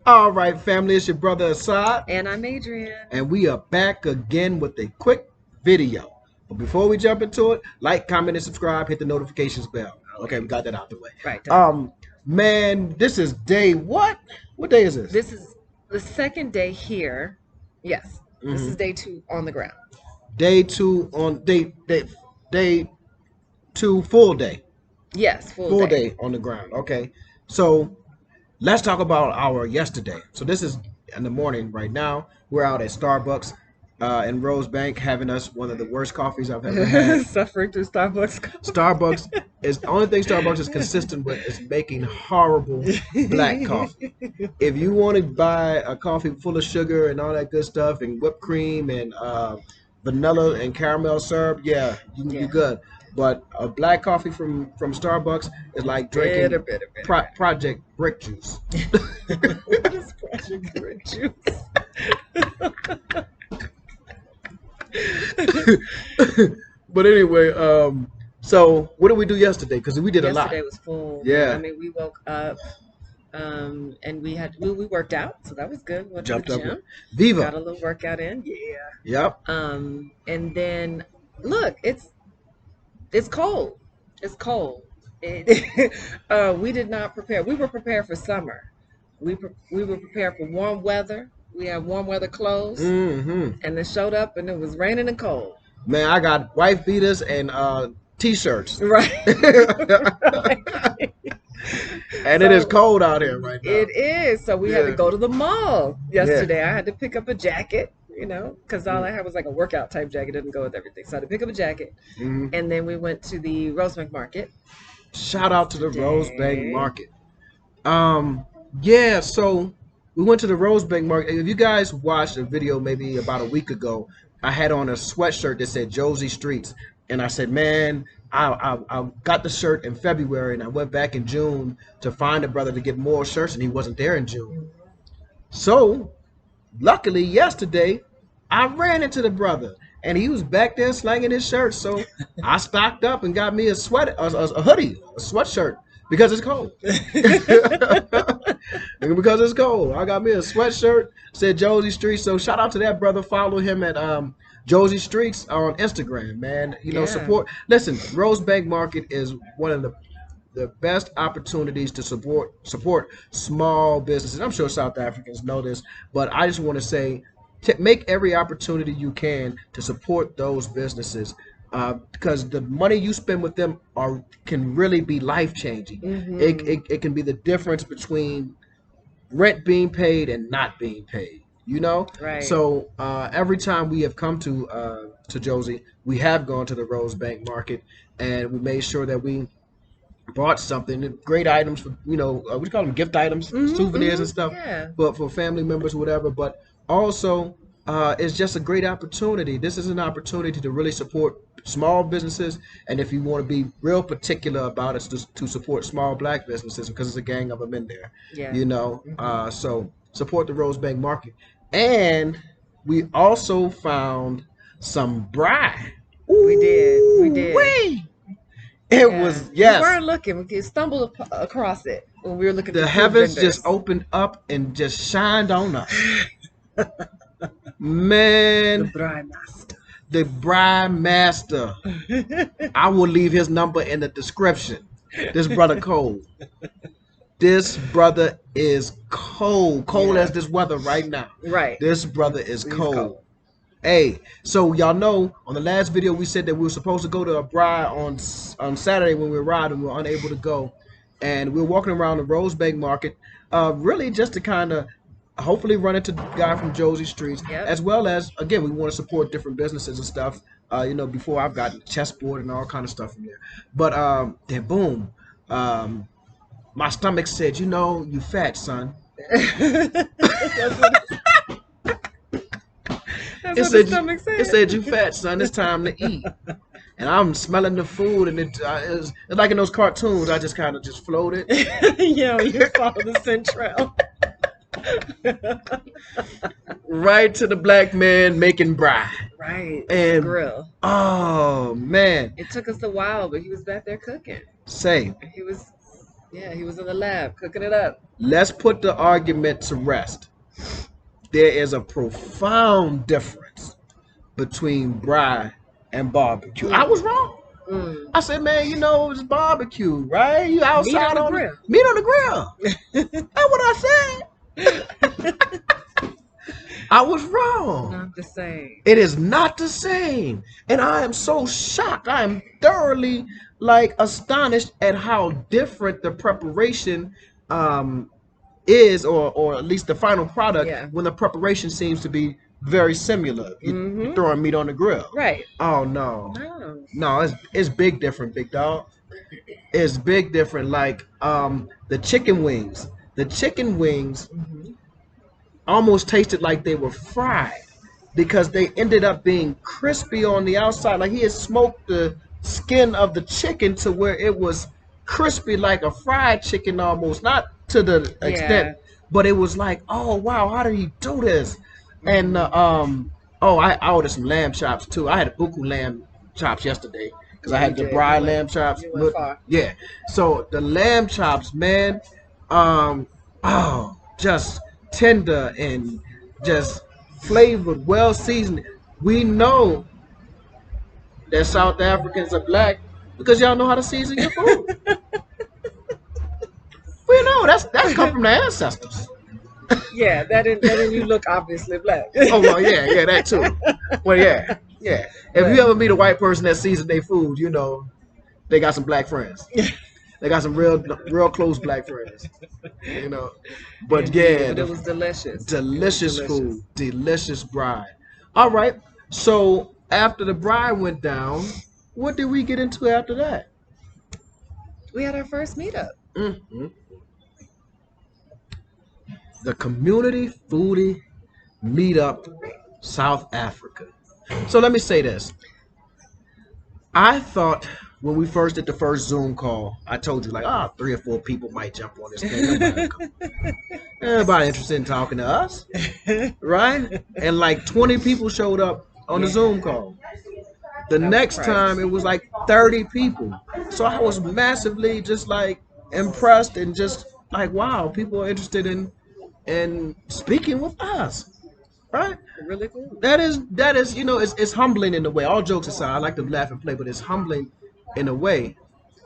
All right, family, it's your brother Assad, And I'm Adrian. and we are back again with a quick video. But before we jump into it, like, comment, and subscribe. Hit the notifications bell. Okay, we got that out the way. Right, done. Man, this is day what? What day is this? This is the second day here. Yes, this is Mhm. day 2 on the ground. Day two on day two full day, Yes, full full day. day on the ground. Okay, so let's talk about our yesterday. So this is in the morning right now. We're out at Starbucks in Rosebank having us one of the worst coffees I've ever had. Suffering through Starbucks. Starbucks is the only thing Starbucks is consistent with is making horrible black coffee. If you want to buy a coffee full of sugar and all that good stuff and whipped cream and vanilla and caramel syrup, yeah, you Yeah. good. But a black coffee from Starbucks is like drinking Bitter. Project Brick juice. What is Project Grape Juice? But anyway, so what did we do yesterday? Because we did a lot. Yesterday was full. Yeah. I mean, we woke up and we worked out, so that was good. Went Jumped to up the with gym, Viva. got a little workout in. Yeah. Yep. And then look, it's cold. It's cold. We did not prepare. We were prepared for summer. We were prepared for warm weather. We had warm weather clothes, Mm-hmm. and then showed up, and it was raining and cold. Man, I got wife beaters and t-shirts. Right. And it is cold out here right now. It is. So we had to Yeah. go to the mall yesterday. I had to pick up a jacket, because all I had was like a workout type jacket. Didn't go with everything. So I had to pick up a jacket. Mhm. And then we went to the Rosebank Market. Shout out to the Today. Rosebank Market. Yeah, so we went to the Rosebank Market. If you guys watched a video maybe about a week ago, I had on a sweatshirt that said Josie Streets. And I said, man, I got the shirt in February and I went back in June to find a brother to get more shirts and he wasn't there in June. So luckily yesterday I ran into the brother and he was back there slanging his shirt. So I stocked up and got me a hoodie, a sweatshirt because it's cold. Because it's cold, I got me a sweatshirt said Josie Streets. So shout out to that brother. Follow him at Josie Streets on Instagram, man. Yeah. Support. Listen, Rosebank Market is one of the best opportunities to support small businesses. I'm sure South Africans know this, but I just want to say, make every opportunity you can to support those businesses because the money you spend with them can really be life changing. It can be the difference between rent being paid and not being paid. Right. So every time we have come to Josie, we have gone to the Rosebank Market and we made sure that we bought something, great items for we call them gift items, souvenirs and stuff, Yeah. but for family members, whatever. But also, it's just a great opportunity. This is an opportunity to really support small businesses, and if you want to be real particular about it, to support small black businesses because it's a gang of them in there. Yeah. So support the Rosebank Market, and we also found some Brai. We did. Wee! It Yeah. was We yes. weren't looking. We stumbled across it when we were looking. The for food heavens vendors. just opened up and just shined on us. Man, The Brai master. the Brai master. I will leave his number in the description. This brother cold. This brother is cold. Cold Yeah. as this weather right now. Right. This brother is He's cold. Hey, so y'all know on the last video we said that we were supposed to go to a Brai on Saturday when we were riding. We were unable to go, and we were walking around the Rosebank Market, really just to kind of hopefully run into the guy from Josie Streets, Yep. as well as again we want to support different businesses and stuff. Before I've gotten chessboard and all kind of stuff from there, but then boom, my stomach said, you fat son. That's what the stomach said. It said, you fat son, it's time to eat. And I'm smelling the food, and it's like in those cartoons, I just kind of just floated. Yeah, you follow the scent trail. Right to the black man making Brai. Right. And grill. Oh man. It took us a while, but he was back there cooking. Say. He was Yeah, he was in the lab cooking it up. Let's put the argument to rest. There is a profound difference between Brai and barbecue. I was Mm, wrong. mm. I said, man, it's barbecue, right? You Meat on outside the on grill. meat on the grill. That's what I said. I was wrong. Not the same. It is not the same. And I am so shocked. I am thoroughly like astonished at how different the preparation um is, or at least the final product, Yeah. when the preparation seems to be very similar. You're Mm-hmm. throwing meat on the grill. Right. Oh no. No. No, it's big different, big dog. It's big different. Like the chicken wings. The chicken wings Mm-hmm. almost tasted like they were fried because they ended up being crispy on the outside. Like he had smoked the skin of the chicken to where it was crispy like a fried chicken almost. Not to the extent, Yeah. but it was like, oh wow, how did he do this? And Mm-hmm. oh, I ordered some lamb chops too. I had buku lamb chops yesterday because I Yeah, you had the did. You Brai went. lamb chops. You went far. Yeah, so the lamb chops, man, um, oh, just tender and just flavored, well seasoned. We know that South Africans are black because y'all know how to season your food. We know that's come from the ancestors. Yeah, that didn't you look obviously black. Oh well, yeah, that too. Well, yeah. If But you ever meet a white person that seasons their food, they got some black friends. They got some real close black friends. You know, but indeed, yeah, but it the was delicious. It was delicious delicious. food, delicious bride. All right. So after the bride went down, what did we get into after that? We had our first meetup. Mm-hmm. The community foodie meetup, South Africa. So let me say this. I thought when we first did the first Zoom call, I told you like, 3 or 4 people might jump on this thing. Nobody interested in talking to us, right? And like 20 people showed up on the Yeah, Zoom call. The I was next time surprised. it was like 30 people. So I was massively just like impressed and just like, wow, people are interested in speaking with us, right? Really cool. That is, it's humbling in a way. All jokes aside, I like to laugh and play, but it's humbling in a way.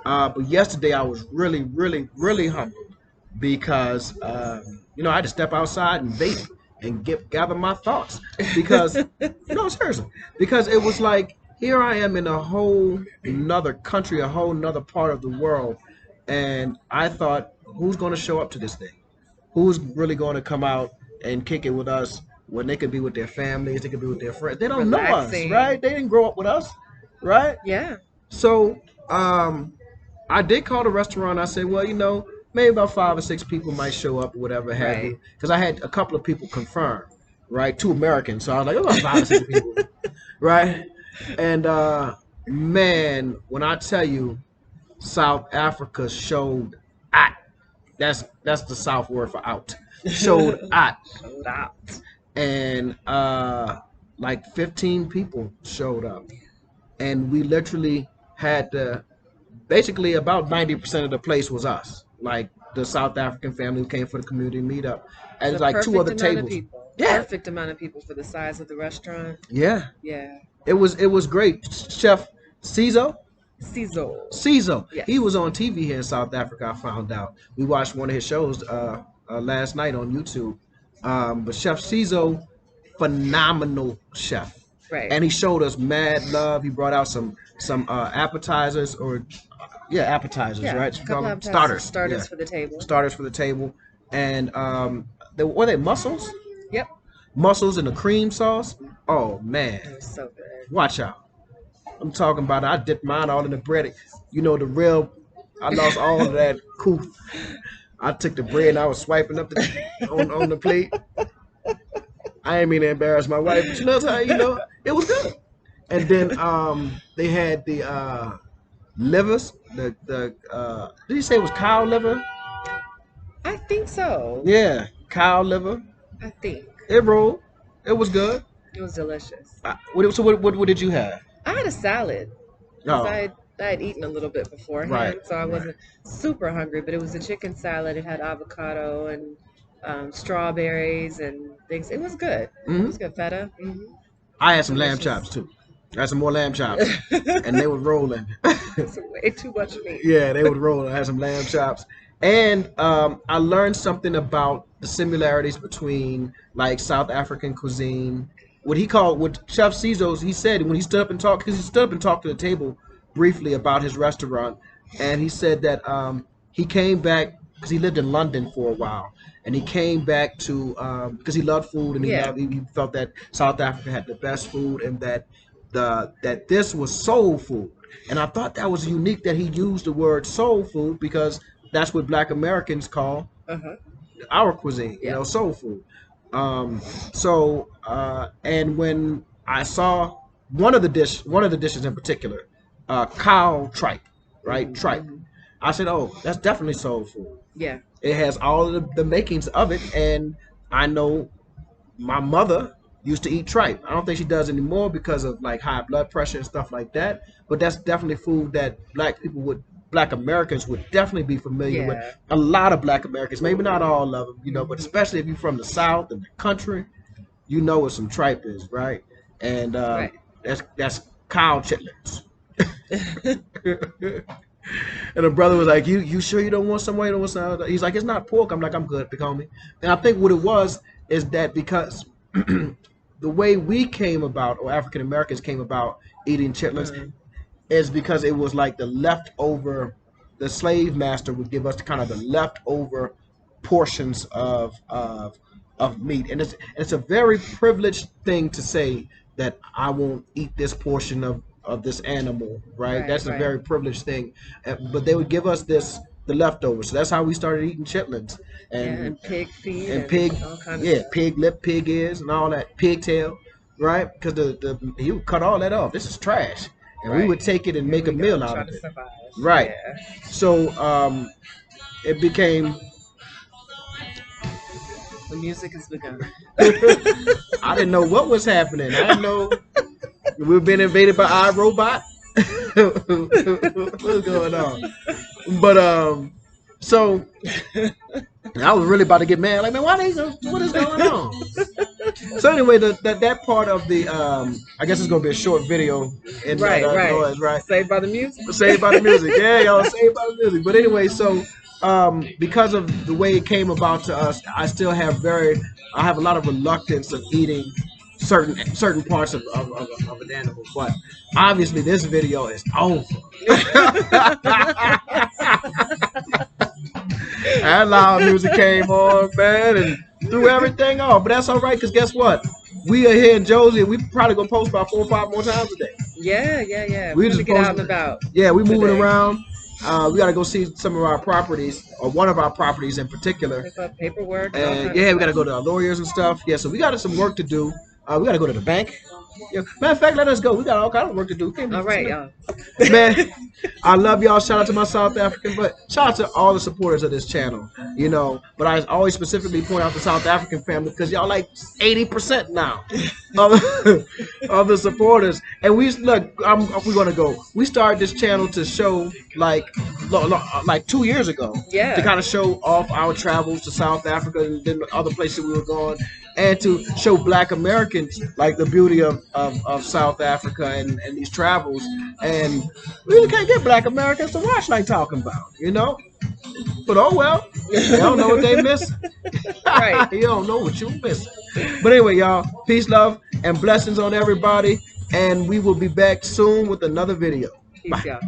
But yesterday I was really, really, really humbled because I had to step outside and vape and gather my thoughts because no, seriously, because it was like here I am in a whole another country, a whole another part of the world, and I thought, who's going to show up to this thing? Who's really going to come out and kick it with us when they could be with their families, they could be with their friends? They don't know us, Relaxing. right? They didn't grow up with us, right? Yeah. So I did call the restaurant. I said, well, maybe about 5 or 6 people might show up or whatever have Right. you. Because I had a couple of people confirmed, right? 2 Americans. So I was like, about 5 or 6 people, right? And man, when I tell you South Africa showed out, that's the South word for out. Showed out. Showed out. And like 15 people showed up. And we literally had to basically about 90% of the place was us. Like the South African family who came for the community meetup. And The like two perfect other amount of tables. people. Yeah. Perfect amount of people for the size of the restaurant. Yeah. Yeah. It was great. Chef Cizo. Sizzle. Cizo. Yes. He was on TV here in South Africa, I found out. We watched one of his shows last night on YouTube. But Chef Cizo, phenomenal chef. Right. And he showed us mad love. He brought out some appetizers, or yeah, appetizers, Yeah. right? A couple of Starters. Yeah, starters for the table. starters for the table. And were they mussels? Yep. Mussels in the cream sauce. Oh man, It was so good. watch out! I'm talking about it. I dipped mine all in the bread. The real. I lost all of that coof. I took the bread and I was swiping up on the plate. I didn't mean to embarrass my wife, but how it was good. And then they had the livers. The did you say it was cow liver? I think so. Yeah, cow liver. I think It rolled. It was good. it was delicious. So what did you have? I had a salad because Oh, I had eaten a little bit Right, beforehand, so I right. wasn't super hungry. But it was a chicken salad. It had avocado and strawberries and things. It was good. It Hmm. was good. Feta. I had some lamb chops Delicious. too. I had some more lamb chops, and they were rolling. It's way too much meat. Yeah, they would roll. I had some lamb chops, and I learned something about the similarities between like South African cuisine. What Chef Cizos, he said when he stood up and talked, because he stood up and talked to the table briefly about his restaurant, and he said that he came back because he lived in London for a while, and he came back to because he loved food and Yeah. he felt that South Africa had the best food and that this was soul food. And I thought that was unique that he used the word soul food because that's what Black Americans call Uh huh. our cuisine, Yeah. soul food. And when I saw one of the dishes in particular, cow tripe, right? Tripe. Mm-hmm. I said, oh, that's definitely soul food. Yeah. It has all of the makings of it, and I know my mother used to eat tripe. I don't think she does anymore because of like high blood pressure and stuff like that. But that's definitely food that Black Americans would definitely be familiar with. Yeah. A lot of Black Americans, maybe not all of them, but Hmm. especially if you're from the South and the country, you know what some tripe is, right? And Right. that's cow chitlins. And the brother was like, "You sure you don't want some? You don't want some?" He's like, "It's not pork." I'm like, "I'm good, pick on me." And I think what it was is that because the way we came about, or African Americans came about eating chitlins, Mm. is because it was like the leftover. The slave master would give us kind of the leftover portions of meat, and it's a very privileged thing to say that I won't eat this portion of this animal, right? Right. That's a Right. very privileged thing. But they would give us the leftovers. So that's how we started eating chitlins Yeah. and And pig feet and and pig, all kind of yeah, stuff. pig lip, pig ears, and all that pigtail, right? Because the you cut all that off. This is trash, and we Right. would take it and Here make a we go. meal out Trying of to it, survive. right? Yeah. So it became. The music has begun. I didn't know what was happening. I didn't know we were being invaded by iRobot. What's going on? But so I was really about to get mad. Like, man, what is going on? So anyway, that part of the I guess it's gonna be a short video in that Right. Right. noise, right? Saved by the music. Saved by the music. Yeah, y'all saved by the music. But anyway, so because of the way it came about to us, I have a lot of reluctance of eating certain parts of an animal. But obviously, this video is over. That loud music came on, man, and threw everything off. But that's all right, because guess what? We are here in Josie, and we probably gonna post about 4 or 5 more times a day. Yeah. Yeah. Yeah. We're We gonna just get out posted. and about Yeah, we moving today. around. We got to go see some of our properties, or one of our properties in particular. Pick up paperwork and all And kind of yeah, we got stuff. to go to our lawyers and stuff. Yeah, so we got some work to do. We got to go to the bank. Yeah, matter of fact, let us go. We got all kind of work to do. Can't be All right, y'all. man. I love y'all. Shout out to my South African, but shout out to all the supporters of this channel. But I always specifically point out the South African family because y'all like 80% now of, of the supporters. And we look, we're gonna go. We started this channel to show like 2 years ago to Yeah. kind of show off our travels to South Africa and then other places we were going, and to show Black Americans like the beauty of South Africa and these travels. And we really can't get Black Americans to watch like talking about. But oh well, they don't know what they missing. Right. You don't know what you missing. But anyway, y'all, peace, love, and blessings on everybody. And we will be back soon with another video. Peace, Bye. y'all.